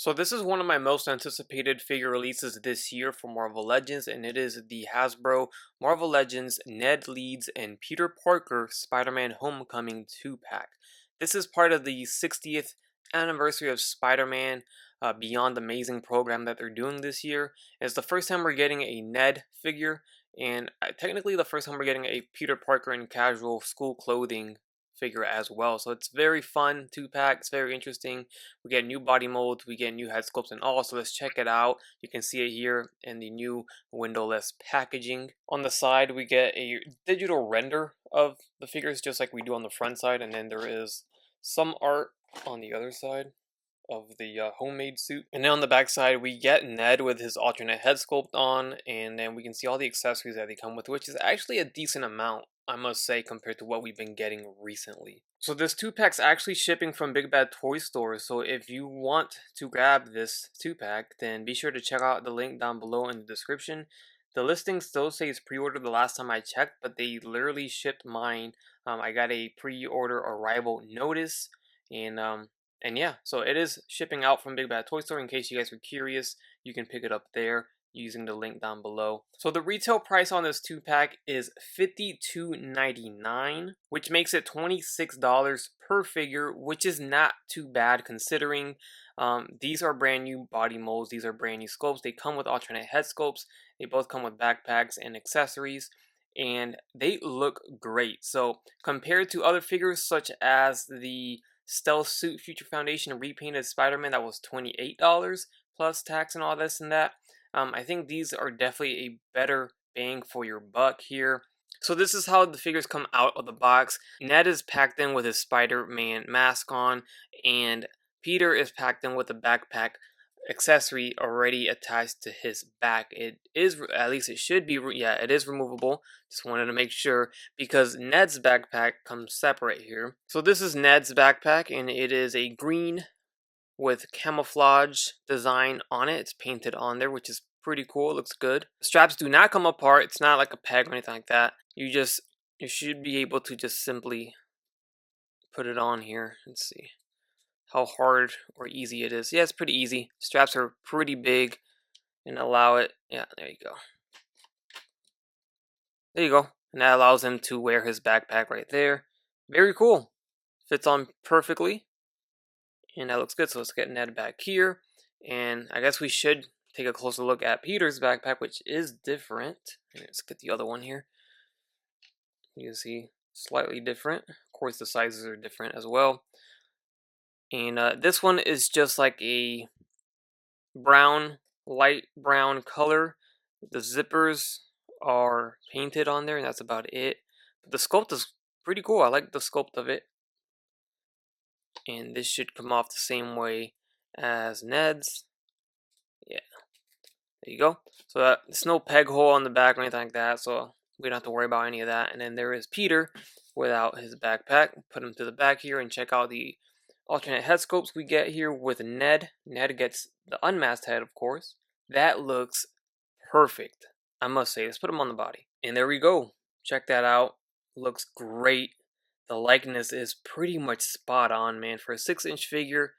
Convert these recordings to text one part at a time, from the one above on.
So this is one of my most anticipated figure releases this year for Marvel Legends, and it is the Hasbro Marvel Legends Ned Leeds and Peter Parker Spider-Man Homecoming 2-pack. This is part of the 60th anniversary of Spider-Man Beyond Amazing program that they're doing this year. It's the first time we're getting a Ned figure, and technically the first time we're getting a Peter Parker in casual school clothing figure as well. So it's very fun 2-pack. It's very interesting. We get new body molds, we get new head sculpts and all, so let's check it out. You can see it here in the new windowless packaging. On the side, we get a digital render of the figures just like we do on the front side, and then there is some art on the other side of the homemade suit. And then on the back side, we get Ned with his alternate head sculpt on, and then we can see all the accessories that they come with, which is actually a decent amount, I must say, compared to what we've been getting recently. So this 2-pack's actually shipping from Big Bad Toy Store, so if you want to grab this 2-pack, then be sure to check out the link down below in the description. The listing still says pre-order the last time I checked, but they literally shipped mine. I got a pre-order arrival notice, and yeah, so it is shipping out from Big Bad Toy Store. In case you guys were curious, you can pick it up there using the link down below. So the retail price on this 2-pack is $52.99, which makes it $26 per figure, which is not too bad considering these are brand new body molds, these are brand new sculpts. They come with alternate head sculpts, they both come with backpacks and accessories, and they look great. So compared to other figures such as the Stealth Suit Future Foundation repainted Spider-Man that was $28 plus tax and all this and that, I think these are definitely a better bang for your buck here. So this is how the figures come out of the box. Ned is packed in with his Spider-Man mask on, and Peter is packed in with a backpack accessory already attached to his back. It is, at least it should be, yeah, it is removable. Just wanted to make sure because Ned's backpack comes separate here. So this is Ned's backpack, and it is a green with camouflage design on it. It's painted on there, which is pretty cool. It looks good. The straps do not come apart. It's not like a peg or anything like that. You should be able to just simply put it on here. Let's see how hard or easy it is. Yeah, it's pretty easy. Straps are pretty big and allow it. Yeah, there you go. There you go. And that allows him to wear his backpack right there. Very cool. Fits on perfectly. And that looks good. So let's get Ned back here. And I guess we should take a closer look at Peter's backpack, which is different. Let's get the other one here. You can see slightly different. Of course, the sizes are different as well. And this one is just like a brown, light brown color. The zippers are painted on there, and that's about it. But the sculpt is pretty cool. I like the sculpt of it. And this should come off the same way as Ned's. Yeah, there you go. So there's no peg hole on the back or anything like that, so we don't have to worry about any of that. And then there is Peter without his backpack. Put him to the back here and check out the alternate head sculpts we get here with Ned. Ned gets the unmasked head, of course. That looks perfect, I must say. Let's put him on the body. And there we go. Check that out. Looks great. The likeness is pretty much spot on, man. For a 6-inch figure,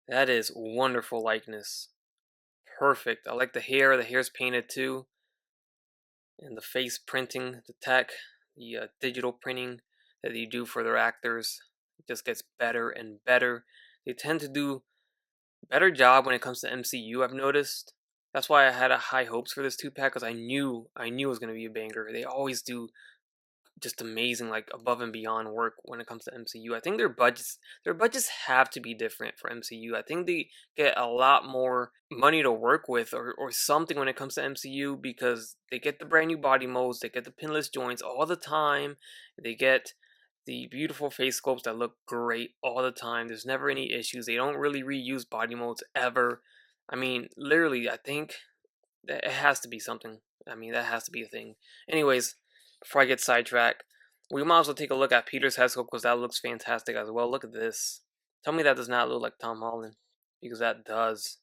that is wonderful likeness. Perfect. I like the hair. The hair's painted too. And the face printing, the tech, the digital printing that they do for their actors, it just gets better and better. They tend to do a better job when it comes to MCU, I've noticed. That's why I had high hopes for this 2-pack, because I knew it was going to be a banger. They always do just amazing, like above and beyond work when it comes to MCU. I think their budgets have to be different for MCU. I think they get a lot more money to work with or something when it comes to MCU, because they get the brand new body molds, they get the pinless joints all the time, they get the beautiful face sculpts that look great all the time. There's never any issues. They don't really reuse body molds ever. I mean, literally, I think that it has to be something. I mean, that has to be a thing. Anyways, before I get sidetracked, we might as well take a look at Peter's head sculpt, because that looks fantastic as well. Look at this. Tell me that does not look like Tom Holland, because that does.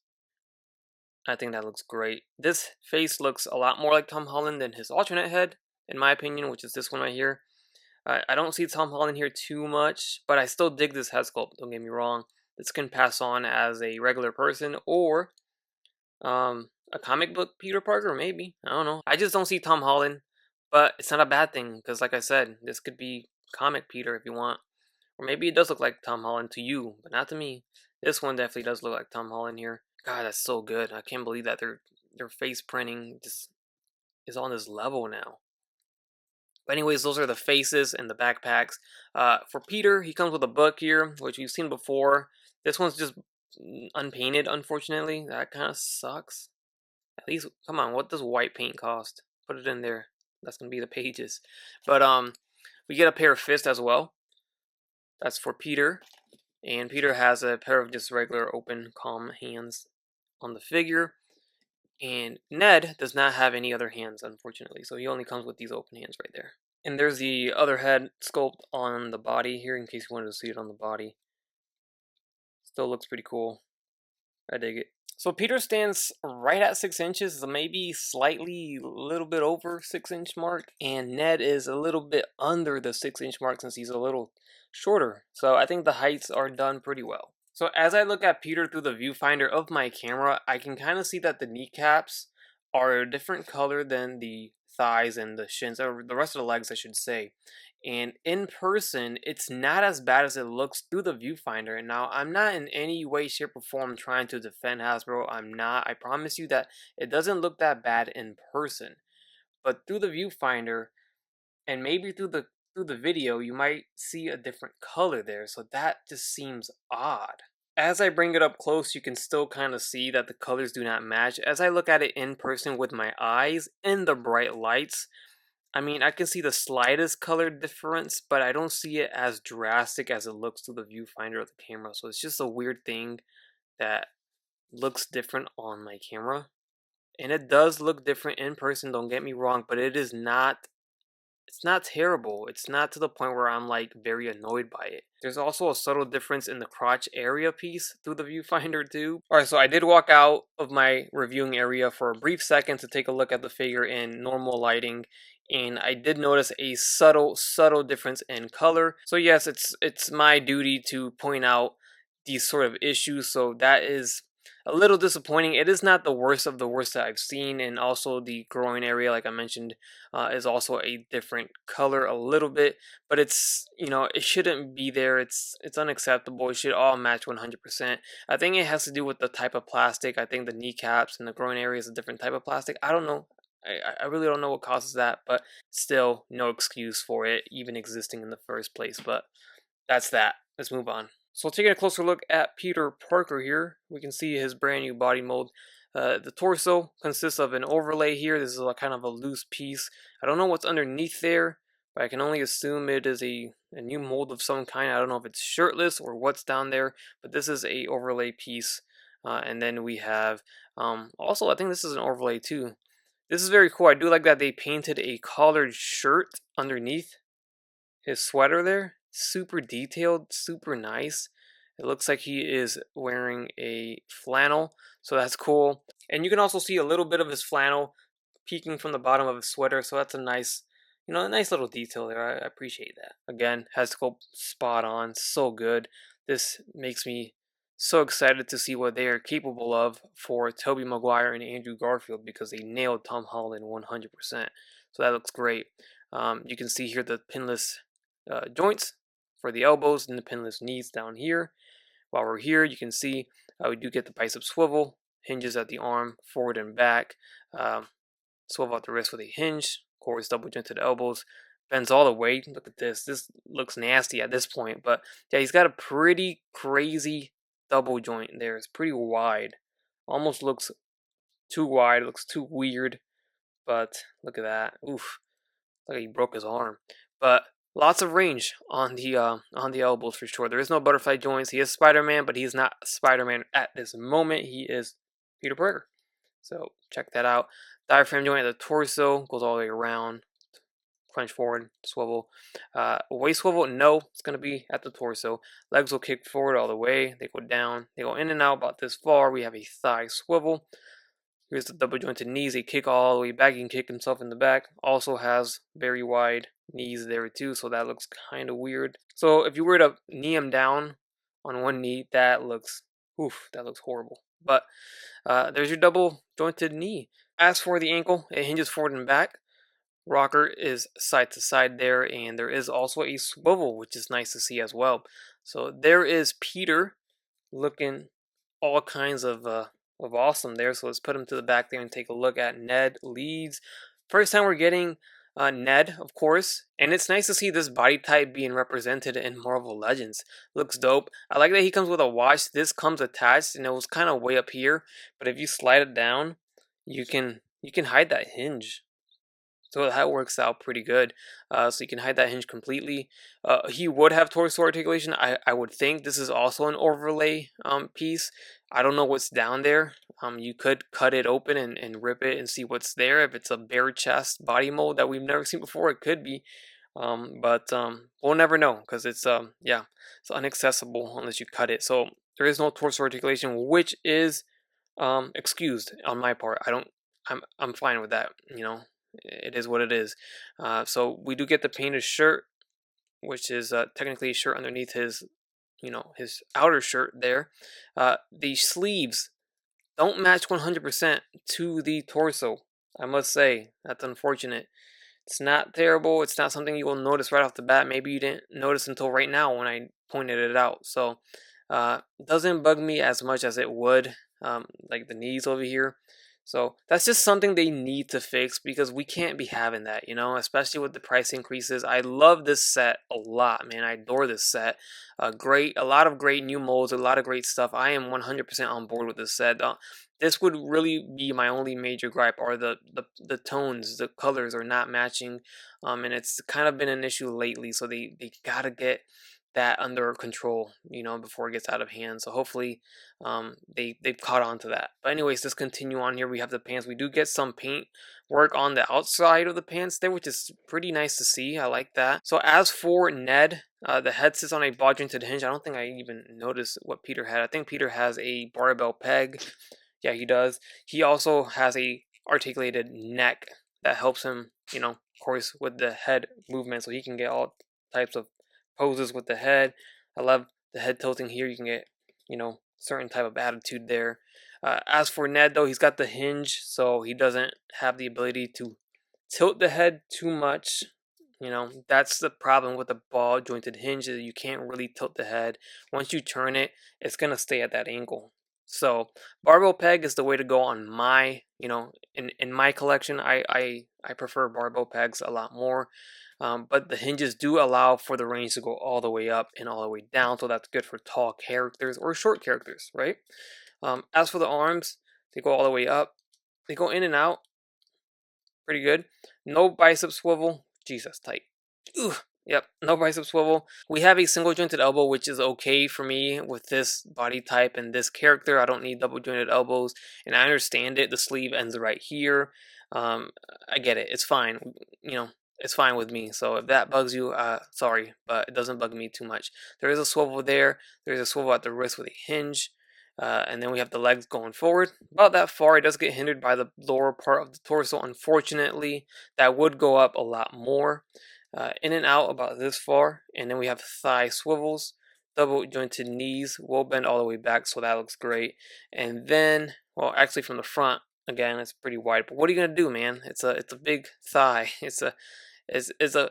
I think that looks great. This face looks a lot more like Tom Holland than his alternate head, in my opinion, which is this one right here. I don't see Tom Holland here too much, but I still dig this head sculpt, don't get me wrong. this can pass on as a regular person or a comic book Peter Parker, maybe. I don't know. I just don't see Tom Holland, but it's not a bad thing because, like I said, this could be comic Peter if you want, or maybe it does look like Tom Holland to you, but not to me. This one definitely does look like Tom Holland here. God, that's so good. I can't believe that their face printing just is on this level now. But anyways, those are the faces and the backpacks. For Peter, he comes with a book here, which we've seen before. This one's just unpainted, unfortunately. That kind of sucks. At least, come on, what does white paint cost? Put it in there. That's gonna be the pages. But we get a pair of fists as well. That's for Peter, and Peter has a pair of just regular open, calm hands on the figure. And Ned does not have any other hands, unfortunately, so he only comes with these open hands right there. And there's the other head sculpt on the body here, in case you wanted to see it on the body. Still looks pretty cool. I dig it. So Peter stands right at 6 inches, maybe slightly a little bit over 6 inch mark, and Ned is a little bit under the 6 inch mark since he's a little shorter. So I think the heights are done pretty well. So as I look at Peter through the viewfinder of my camera, I can kind of see that the kneecaps are a different color than the thighs and the shins, or the rest of the legs I should say. And in person, it's not as bad as it looks through the viewfinder. And now, I'm not in any way, shape, or form trying to defend Hasbro. I'm not. I promise you that it doesn't look that bad in person. But through the viewfinder, and maybe through the video, you might see a different color there. So that just seems odd. As I bring it up close, you can still kind of see that the colors do not match. As I look at it in person with my eyes in the bright lights, I mean, I can see the slightest color difference, but I don't see it as drastic as it looks through the viewfinder of the camera. So it's just a weird thing that looks different on my camera. And it does look different in person, don't get me wrong, but it's not terrible. It's not to the point where I'm like very annoyed by it. There's also a subtle difference in the crotch area piece through the viewfinder too. Alright, so I did walk out of my reviewing area for a brief second to take a look at the figure in normal lighting, and I did notice a subtle difference in color. So yes, it's my duty to point out these sort of issues, so that is a little disappointing. It is not the worst of the worst that I've seen, and also the groin area, like I mentioned, is also a different color a little bit, but it's, it shouldn't be there. It's unacceptable. It should all match 100%. I think it has to do with the type of plastic. I think the kneecaps and the groin area is a different type of plastic. I don't know. I really don't know what causes that, but still no excuse for it even existing in the first place. But that's that. Let's move on. So taking a closer look at Peter Parker here, we can see his brand new body mold. The torso consists of an overlay here. This is a kind of a loose piece. I don't know what's underneath there, but I can only assume it is a new mold of some kind. I don't know if it's shirtless or what's down there, but this is a overlay piece. And then we have, also I think this is an overlay too. This is very cool. I do like that they painted a collared shirt underneath his sweater there. Super detailed, super nice. It looks like he is wearing a flannel, so that's cool. And you can also see a little bit of his flannel peeking from the bottom of his sweater, so that's a nice, a nice little detail there. I appreciate that. Again, has sculpt spot on, so good. This makes me so excited to see what they are capable of for Tobey Maguire and Andrew Garfield, because they nailed Tom Holland 100%. So that looks great. You can see here the pinless joints for the elbows and the pinless knees down here. While we're here, you can see we do get the bicep swivel, hinges at the arm, forward and back, swivel at the wrist with a hinge, of course double jointed elbows, bends all the way. Look at this. This looks nasty at this point, but yeah, he's got a pretty crazy double joint there. It's pretty wide. Almost looks too wide, looks too weird, but look at that. Oof. Like he broke his arm. But lots of range on the elbows for sure. There is no butterfly joints. He is Spider-Man, but he's not Spider-Man at this moment. He is Peter Parker. So check that out. Diaphragm joint at the torso goes all the way around. Crunch forward, swivel. Waist swivel, no, it's going to be at the torso. Legs will kick forward all the way. They go down. They go in and out about this far. We have a thigh swivel. Here's the double jointed knees. They kick all the way back. He can kick himself in the back. Also has very wide knees there too, so that looks kind of weird. So if you were to knee him down on one knee. That looks, oof, that looks horrible. But there's your double jointed knee. As for the ankle, it hinges forward and back. Rocker is side to side there, and there is also a swivel, which is nice to see as well. So there is Peter looking all kinds of awesome there. So let's put him to the back there and take a look at Ned Leeds. First time we're getting Ned, of course, and it's nice to see this body type being represented in Marvel Legends. Looks dope. I like that he comes with a watch. This comes attached, and it was kind of way up here, but if you slide it down, you can hide that hinge. So that works out pretty good. So you can hide that hinge completely. He would have torso articulation. I would think this is also an overlay piece. I don't know what's down there. You could cut it open and rip it and see what's there. If it's a bare chest body mold that we've never seen before, it could be. But we'll never know because yeah, it's inaccessible unless you cut it. So there is no torso articulation, which is excused on my part. I'm fine with that. It is what it is. So we do get the painted shirt, which is technically a shirt underneath his outer shirt there. The sleeves don't match 100% to the torso. I must say that's unfortunate. It's not terrible. It's not something you will notice right off the bat. Maybe you didn't notice until right now when I pointed it out. So doesn't bug me as much as it would, like the knees over here. So that's just something they need to fix because we can't be having that, especially with the price increases. I love this set a lot, man. I adore this set. A lot of great new molds, a lot of great stuff. I am 100% on board with this set. This would really be my only major gripe, are the tones, the colors are not matching, and it's kind of been an issue lately. So they gotta get that under control, before it gets out of hand. So hopefully, they've caught on to that. But anyways, let's continue on here. We have the pants. We do get some paint work on the outside of the pants there, which is pretty nice to see. I like that. So as for Ned, the head sits on a ball jointed hinge. I don't think I even noticed what Peter had. I think Peter has a barbell peg. Yeah, he does. He also has a articulated neck that helps him, of course, with the head movement, so he can get all types of poses with the head. I love the head tilting here. You can get, certain type of attitude there. As for Ned, though, he's got the hinge, so he doesn't have the ability to tilt the head too much. That's the problem with the ball jointed hinge, is you can't really tilt the head. Once you turn it, it's gonna stay at that angle. So barbell peg is the way to go on my, in my collection. I prefer barbell pegs a lot more. But the hinges do allow for the range to go all the way up and all the way down, so that's good for tall characters or short characters, right? As for the arms, they go all the way up. They go in and out, pretty good. No bicep swivel. Jesus, tight. Ugh. Yep, no bicep swivel. We have a single jointed elbow, which is okay for me with this body type and this character. I don't need double jointed elbows, and I understand it. The sleeve ends right here. I get it. It's fine. It's fine with me. So if that bugs you, sorry, but it doesn't bug me too much. There is a swivel there. There's a swivel at the wrist with a hinge. And then we have the legs going forward. About that far, it does get hindered by the lower part of the torso, unfortunately. That would go up a lot more. In and out about this far. And then we have thigh swivels. Double jointed knees will bend all the way back, so that looks great. And then, well, actually from the front, again, it's pretty wide. But what are you gonna do, man? It's a big thigh. It's a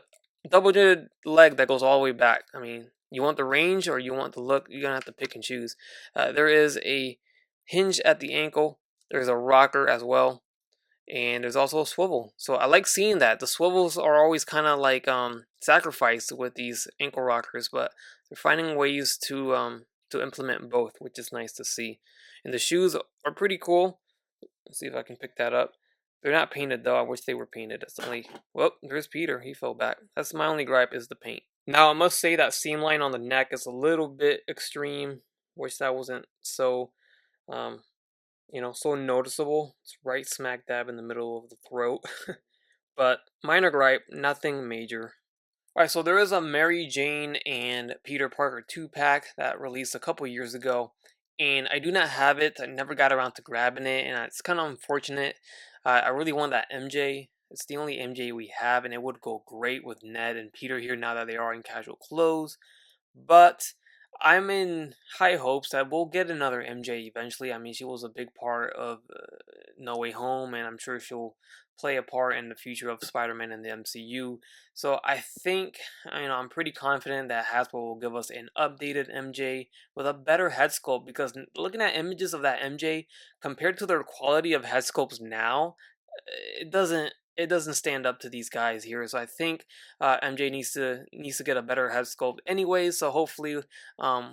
double jointed leg that goes all the way back. I mean, you want the range or you want the look, you're going to have to pick and choose. There is a hinge at the ankle. There's a rocker as well. And there's also a swivel. So I like seeing that. The swivels are always kind of like sacrificed with these ankle rockers, but they're finding ways to implement both, which is nice to see. And the shoes are pretty cool. Let's see if I can pick that up. They're not painted though. I wish they were painted. That's only. Well, there's Peter. He fell back. That's my only gripe, is the paint. Now I must say that seam line on the neck is a little bit extreme. Wish that wasn't so, so noticeable. It's right smack dab in the middle of the throat. But minor gripe, nothing major. Alright, so there is a Mary Jane and Peter Parker 2-pack that released a couple years ago, and I do not have it. I never got around to grabbing it, and it's kind of unfortunate. I really want that MJ. It's the only MJ we have, and it would go great with Ned and Peter here now that they are in casual clothes. But I'm in high hopes that we'll get another MJ eventually. I mean, she was a big part of No Way Home, and I'm sure she'll play a part in the future of Spider-Man in the MCU. So I think, I'm pretty confident that Hasbro will give us an updated MJ with a better head sculpt, because looking at images of that MJ compared to their quality of head sculpts now, it doesn't stand up to these guys here. So I think MJ needs to get a better head sculpt anyway. So hopefully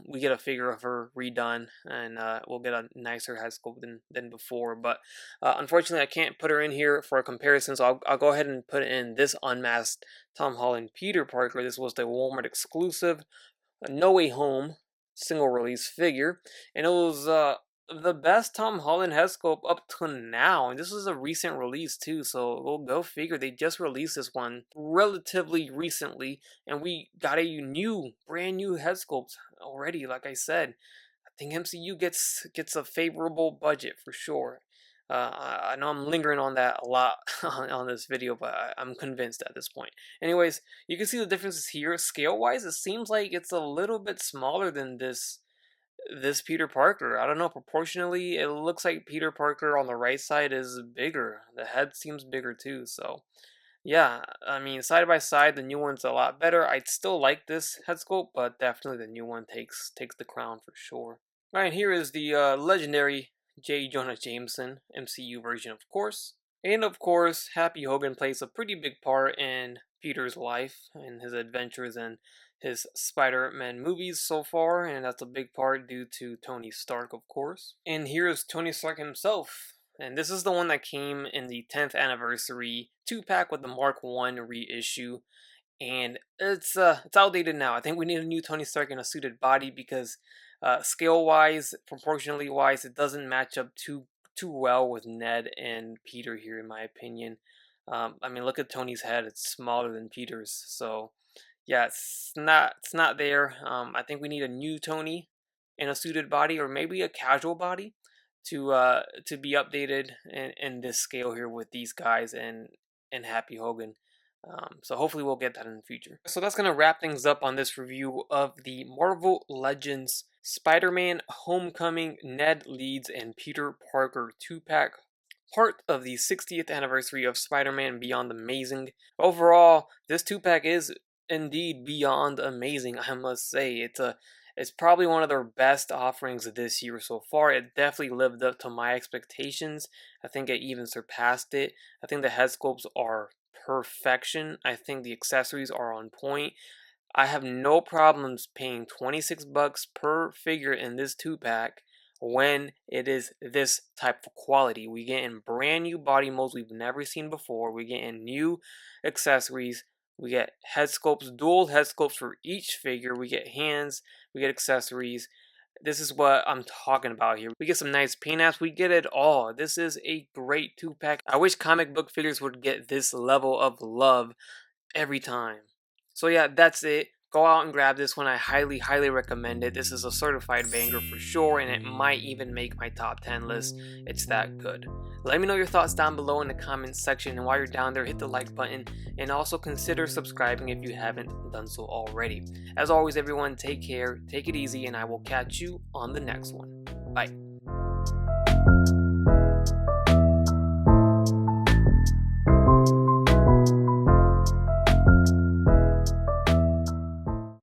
we get a figure of her redone, and we'll get a nicer head sculpt than before. But unfortunately, I can't put her in here for a comparison. So I'll go ahead and put in this unmasked Tom Holland Peter Parker. This was the Walmart exclusive No Way Home single release figure, and it was the best Tom Holland head sculpt up to now, and this is a recent release too. So we'll go figure. They just released this one relatively recently, and we got a brand new head sculpt already. Like I said, I think MCU gets a favorable budget for sure. I know I'm lingering on that a lot on this video, but I'm convinced at this point. Anyways, you can see the differences here. Scale-wise, it seems like it's a little bit smaller than this Peter Parker. I don't know, proportionally, it looks like Peter Parker on the right side is bigger. The head seems bigger too, so yeah, I mean, side by side, the new one's a lot better. I'd still like this head sculpt, but definitely the new one takes the crown for sure. Alright, here is the legendary J. Jonah Jameson MCU version, of course. And of course, Happy Hogan plays a pretty big part in Peter's life and his adventures in his Spider-Man movies so far, and that's a big part due to Tony Stark, of course. And here's Tony Stark himself. And this is the one that came in the 10th anniversary 2-pack with the Mark I reissue. And it's outdated now. I think we need a new Tony Stark in a suited body, because scale wise, proportionally wise, it doesn't match up too well with Ned and Peter here, in my opinion. I mean, look at Tony's head; it's smaller than Peter's. So yeah, it's not there. I think we need a new Tony in a suited body, or maybe a casual body, to be updated in this scale here with these guys and Happy Hogan. So hopefully we'll get that in the future. So that's going to wrap things up on this review of the Marvel Legends Spider-Man Homecoming Ned Leeds and Peter Parker 2-pack, part of the 60th anniversary of Spider-Man Beyond Amazing. Overall, this 2-pack is indeed beyond amazing, I must say. It's probably one of their best offerings this year so far. It definitely lived up to my expectations. I think it even surpassed it. I think the head sculpts are perfection. I think the accessories are on point. I have no problems paying $26 per figure in this 2-pack when it is this type of quality. We get in brand new body molds we've never seen before. We get in new accessories. We get head sculpts, dual head sculpts for each figure. We get hands. We get accessories. This is what I'm talking about here. We get some nice paint apps. We get it all. This is a great 2-pack. I wish comic book figures would get this level of love every time. So yeah, that's it. Go out and grab this one. I highly, highly recommend it. This is a certified banger for sure, and it might even make my top 10 list. It's that good. Let me know your thoughts down below in the comments section, and while you're down there, hit the like button, and also consider subscribing if you haven't done so already. As always, everyone, take care, take it easy, and I will catch you on the next one. Bye.